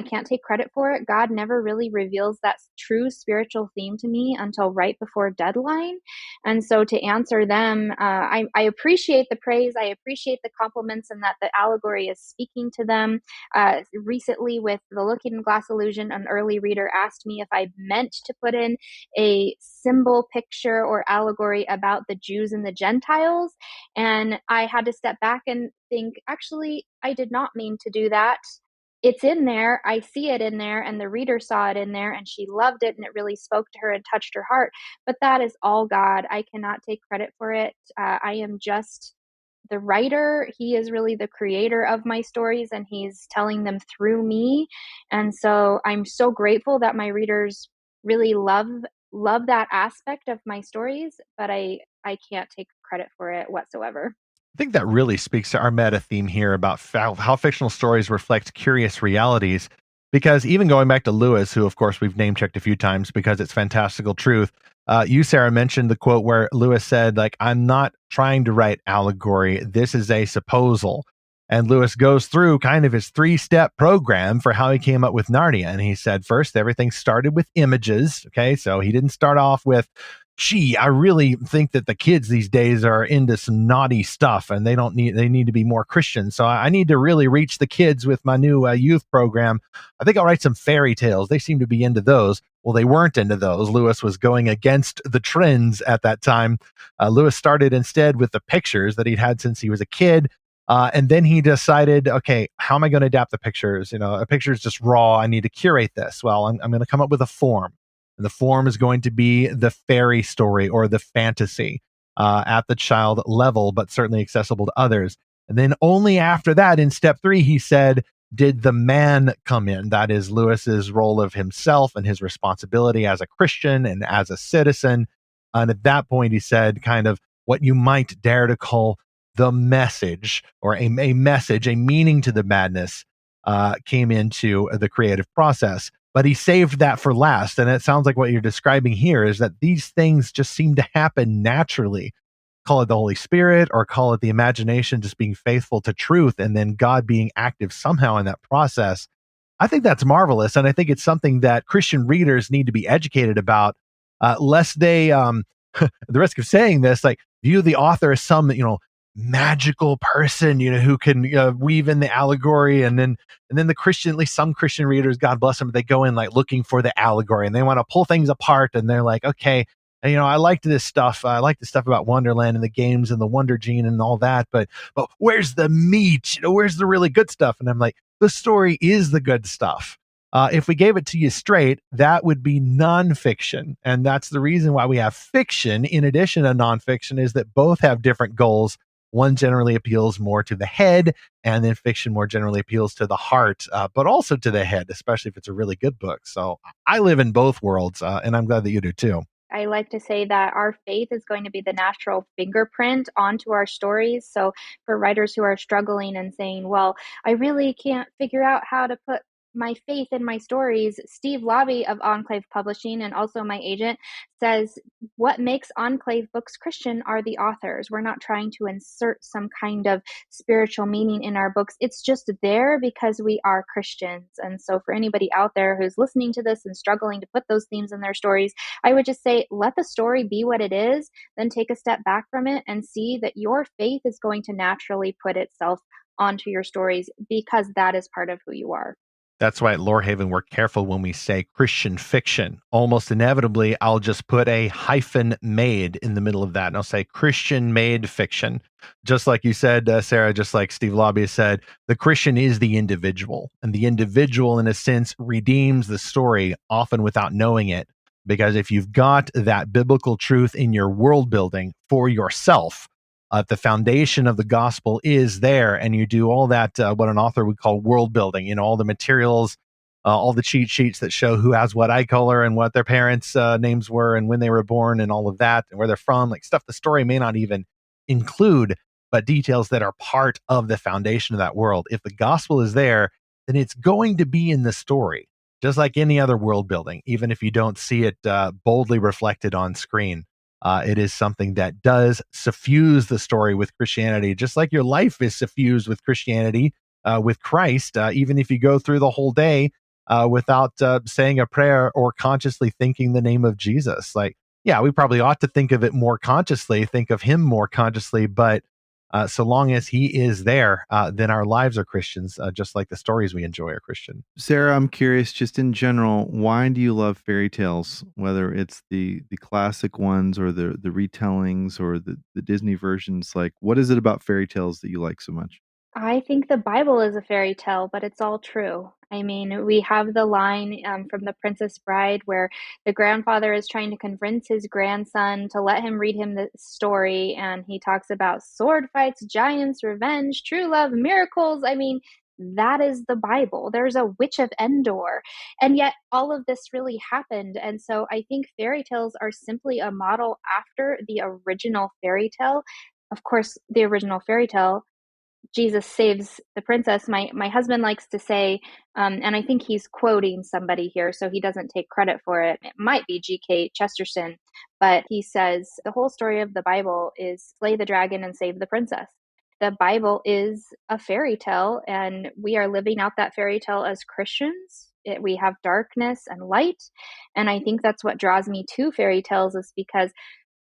can't take credit for it. God never really reveals that true spiritual theme to me until right before deadline. And so to answer them, I appreciate the praise. I appreciate the compliments, and that the allegory is speaking to them. Recently with the Looking Glass Illusion, an early reader asked me if I meant to put in a symbol, picture, or allegory about the Jews and the Gentiles. And I had to step back and think, actually, I did not mean to do that. It's in there. I see it in there, and the reader saw it in there, and she loved it, and it really spoke to her and touched her heart. But that is all God. I cannot take credit for it. I am just the writer. He is really the creator of my stories, and he's telling them through me. And so I'm so grateful that my readers really love that aspect of my stories, but I can't take credit for it whatsoever. I think that really speaks to our meta theme here about how fictional stories reflect curious realities. Because even going back to Lewis, who of course we've name checked a few times because it's Fantastical Truth, you, Sarah, mentioned the quote where Lewis said, like, I'm not trying to write allegory. This is a supposal. And Lewis goes through kind of his 3-step program for how he came up with Narnia. And he said, first, everything started with images. Okay, so he didn't start off with, gee, I really think that the kids these days are into some naughty stuff, and they need to be more Christian. So I need to really reach the kids with my new youth program. I think I'll write some fairy tales. They seem to be into those. Well, they weren't into those. Lewis was going against the trends at that time. Lewis started instead with the pictures that he'd had since he was a kid. And then he decided, okay, how am I going to adapt the pictures? You know, a picture is just raw. I need to curate this. Well, I'm going to come up with a form. And the form is going to be the fairy story or the fantasy at the child level, but certainly accessible to others. And then only after that, in step 3, he said, did the man come in? That is Lewis's role of himself and his responsibility as a Christian and as a citizen. And at that point, he said kind of what you might dare to call the message, or a message, a meaning to the madness came into the creative process. But he saved that for last. And it sounds like what you're describing here is that these things just seem to happen naturally. call it the Holy Spirit or call it the imagination just being faithful to truth and then God being active somehow in that process. I think that's marvelous. And I think it's something that Christian readers need to be educated about, lest they, the risk of saying this, like view the author as some, magical person, who can weave in the allegory. And then the Christian, at least some Christian readers, God bless them, they go in like looking for the allegory and they want to pull things apart. And they're like, okay, I liked this stuff. I like the stuff about Wonderland and the games and the Wonder Gene and all that. But where's the meat? Where's the really good stuff? And I'm like, the story is the good stuff. If we gave it to you straight, that would be nonfiction. And that's the reason why we have fiction in addition to nonfiction, is that both have different goals. One generally appeals more to the head, and then fiction more generally appeals to the heart, but also to the head, especially if it's a really good book. So I live in both worlds, and I'm glad that you do too. I like to say that our faith is going to be the natural fingerprint onto our stories. So for writers who are struggling and saying, well, I really can't figure out how to put my faith in my stories, Steve Lobby of Enclave Publishing and also my agent says what makes Enclave books Christian are the authors. We're not trying to insert some kind of spiritual meaning in our books. It's just there because we are Christians. And so for anybody out there who's listening to this and struggling to put those themes in their stories, I would just say, let the story be what it is, then take a step back from it and see that your faith is going to naturally put itself onto your stories because that is part of who you are. That's why at Lorehaven, we're careful when we say Christian fiction. Almost inevitably, I'll just put a hyphen made in the middle of that, and I'll say Christian made fiction. Just like you said, Sarah, just like Steve Lobby said, the Christian is the individual, and the individual, in a sense, redeems the story, often without knowing it. Because if you've got that biblical truth in your world building for yourself, the foundation of the gospel is there, and you do all that, what an author would call world building, all the materials, all the cheat sheets that show who has what eye color and what their parents' names were and when they were born and all of that and where they're from, like stuff the story may not even include, but details that are part of the foundation of that world. If the gospel is there, then it's going to be in the story, just like any other world building, even if you don't see it boldly reflected on screen. It is something that does suffuse the story with Christianity, just like your life is suffused with Christianity, with Christ, even if you go through the whole day without saying a prayer or consciously thinking the name of Jesus. Like, yeah, we probably ought to think of it more consciously, think of him more consciously, but so long as he is there, then our lives are Christians, just like the stories we enjoy are Christian. Sarah, I'm curious, just in general, why do you love fairy tales? Whether it's the classic ones or the retellings or the Disney versions, like what is it about fairy tales that you like so much? I think the Bible is a fairy tale, but it's all true. I mean, we have the line from The Princess Bride where the grandfather is trying to convince his grandson to let him read him the story, and he talks about sword fights, giants, revenge, true love, miracles. I mean, that is the Bible. There's a witch of Endor, and yet all of this really happened. And so I think fairy tales are simply a model after the original fairy tale. Of course, the original fairy tale Jesus saves the princess. My husband likes to say, and I think he's quoting somebody here, so he doesn't take credit for it. It might be G.K. Chesterton, but he says the whole story of the Bible is slay the dragon and save the princess. The Bible is a fairy tale, and we are living out that fairy tale as Christians. We have darkness and light, and I think that's what draws me to fairy tales, is because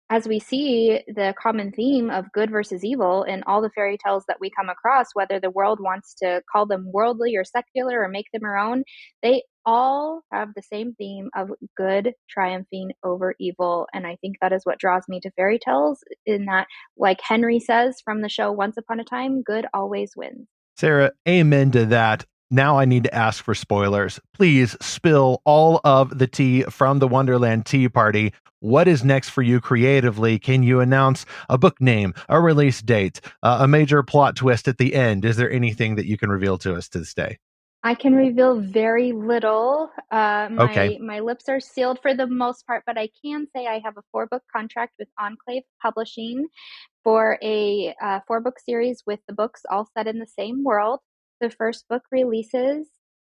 as we see the common theme of good versus evil in all the fairy tales that we come across, whether the world wants to call them worldly or secular or make them our own, they all have the same theme of good triumphing over evil. And I think that is what draws me to fairy tales, in that, like Henry says from the show Once Upon a Time, good always wins. Sarah, amen to that. Now I need to ask for spoilers. Please spill all of the tea from the Wonderland Tea Party. What is next for you creatively? Can you announce a book name, a release date, a major plot twist at the end? Is there anything that you can reveal to us to this day? I can reveal very little. Okay. My lips are sealed for the most part, but I can say I have a 4-book contract with Enclave Publishing for a 4-book series with the books all set in the same world. The first book releases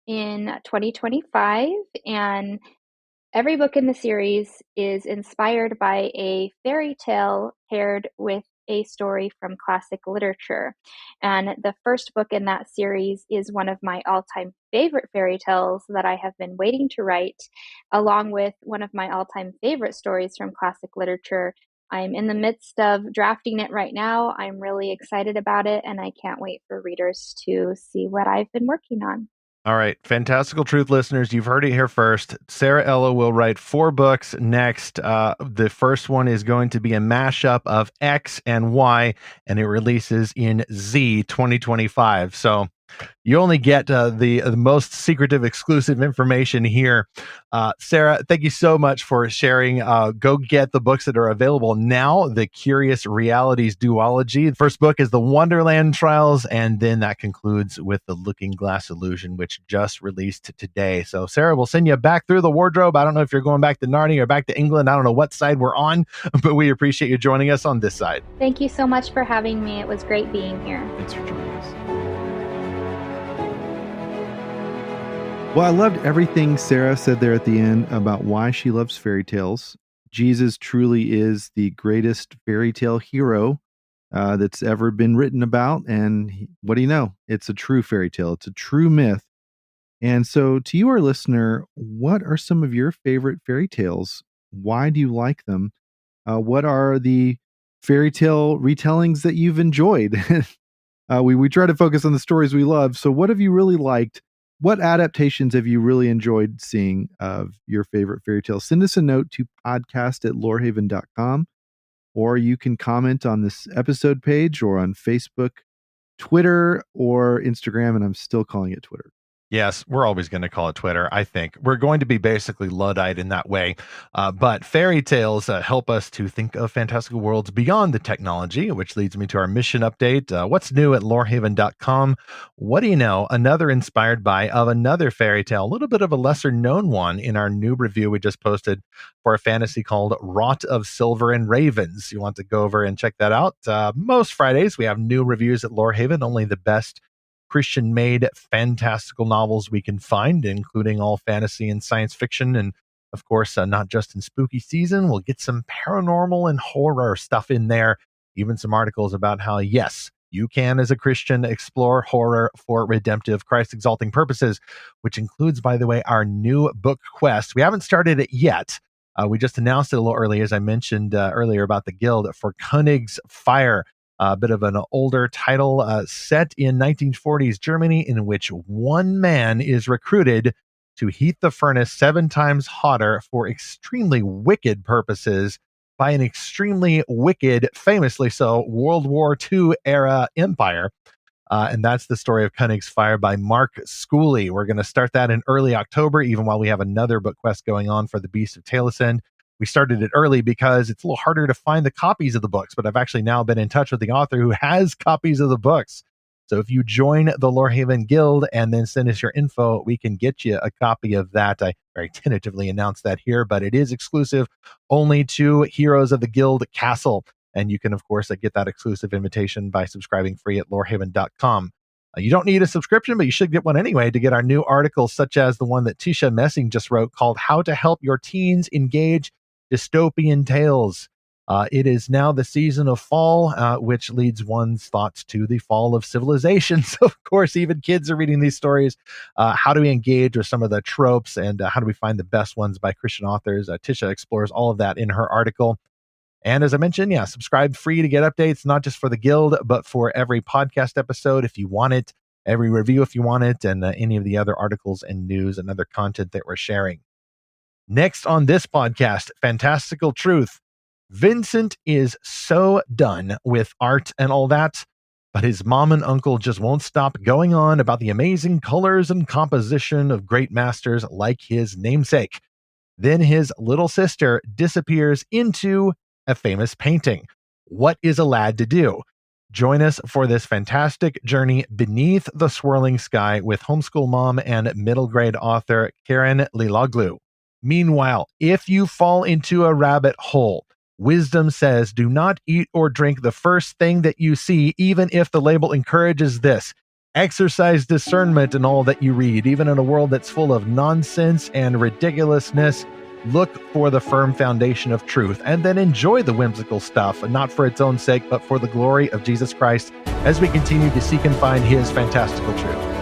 in 2025, and Every book in the series is inspired by a fairy tale paired with a story from classic literature. And the first book in that series is one of my all time favorite fairy tales that I have been waiting to write, along with one of my all time favorite stories from classic literature. I'm in the midst of drafting it right now. I'm really excited about it, and I can't wait for readers to see what I've been working on. All right, Fantastical Truth listeners, you've heard it here first. Sara Ella will write 4 books next. The first one is going to be a mashup of X and Y, and it releases in Z 2025. So you only get the most secretive, exclusive information here. Sara, thank you so much for sharing. Go get the books that are available now. The Curious Realities duology. The first book is the Wonderland Trials, and then that concludes with the Looking Glass Illusion, which just released today. So, Sara, we'll send you back through the wardrobe. I don't know if you're going back to Narnia or back to England. I don't know what side we're on, but we appreciate you joining us on this side. Thank you so much for having me. It was great being here. Thanks for joining us. Well, I loved everything Sara said there at the end about why she loves fairy tales. Jesus truly is the greatest fairy tale hero that's ever been written about. And what do you know? It's a true fairy tale. It's a true myth. And so to you, our listener, what are some of your favorite fairy tales? Why do you like them? What are the fairy tale retellings that you've enjoyed? We try to focus on the stories we love. So what have you really liked? What adaptations have you really enjoyed seeing of your favorite fairy tales? Send us a note to podcast@lorehaven.com, or you can comment on this episode page or on Facebook, Twitter, or Instagram, and I'm still calling it Twitter. Yes, we're always going to call it Twitter, I think. We're going to be basically Luddite in that way. But fairy tales help us to think of fantastical worlds beyond the technology, which leads me to our mission update. What's new at lorehaven.com? What do you know? Another inspired by of another fairy tale, a little bit of a lesser known one in our new review we just posted for a fantasy called Wrought of Silver and Ravens. You want to go over and check that out. Most Fridays, we have new reviews at Lorehaven, only the best Christian-made fantastical novels we can find, including all fantasy and science fiction, and of course, not just in spooky season. We'll get some paranormal and horror stuff in there, even some articles about how, yes, you can, as a Christian, explore horror for redemptive, Christ-exalting purposes, which includes, by the way, our new book quest. We haven't started it yet. We just announced it a little early, as I mentioned earlier about the Guild, for König's Fire. A bit of an older title set in 1940s Germany, in which one man is recruited to heat the furnace 7 times hotter for extremely wicked purposes by an extremely wicked, famously so, World War II era empire. And that's the story of König's Fire by Mark Schooley. We're going to start that in early October, even while we have another book quest going on for the Beast of Taliesin. We started it early because it's a little harder to find the copies of the books, but I've actually now been in touch with the author who has copies of the books. So if you join the Lorehaven Guild and then send us your info, we can get you a copy of that. I very tentatively announced that here, but it is exclusive only to Heroes of the Guild Castle. And you can, of course, get that exclusive invitation by subscribing free at lorehaven.com. You don't need a subscription, but you should get one anyway to get our new articles, such as the one that Tisha Messing just wrote called How to Help Your Teens Engage Dystopian Tales. It is now the season of fall, which leads one's thoughts to the fall of civilizations. Of course, even kids are reading these stories. How do we engage with some of the tropes, and how do we find the best ones by Christian authors? Tisha explores all of that in her article. And as I mentioned, subscribe free to get updates, not just for the Guild, but for every podcast episode if you want it, every review if you want it, and any of the other articles and news and other content that we're sharing. Next on this podcast, Fantastical Truth. Vincent is so done with art and all that, but his mom and uncle just won't stop going on about the amazing colors and composition of great masters like his namesake. Then his little sister disappears into a famous painting. What is a lad to do? Join us for this fantastic journey beneath the swirling sky with homeschool mom and middle grade author Karen Liloglu. Meanwhile, if you fall into a rabbit hole, wisdom says do not eat or drink the first thing that you see, even if the label encourages this. Exercise discernment in all that you read, even in a world that's full of nonsense and ridiculousness. look for the firm foundation of truth, and then enjoy the whimsical stuff, not for its own sake, but for the glory of Jesus Christ, as we continue to seek and find his fantastical truth.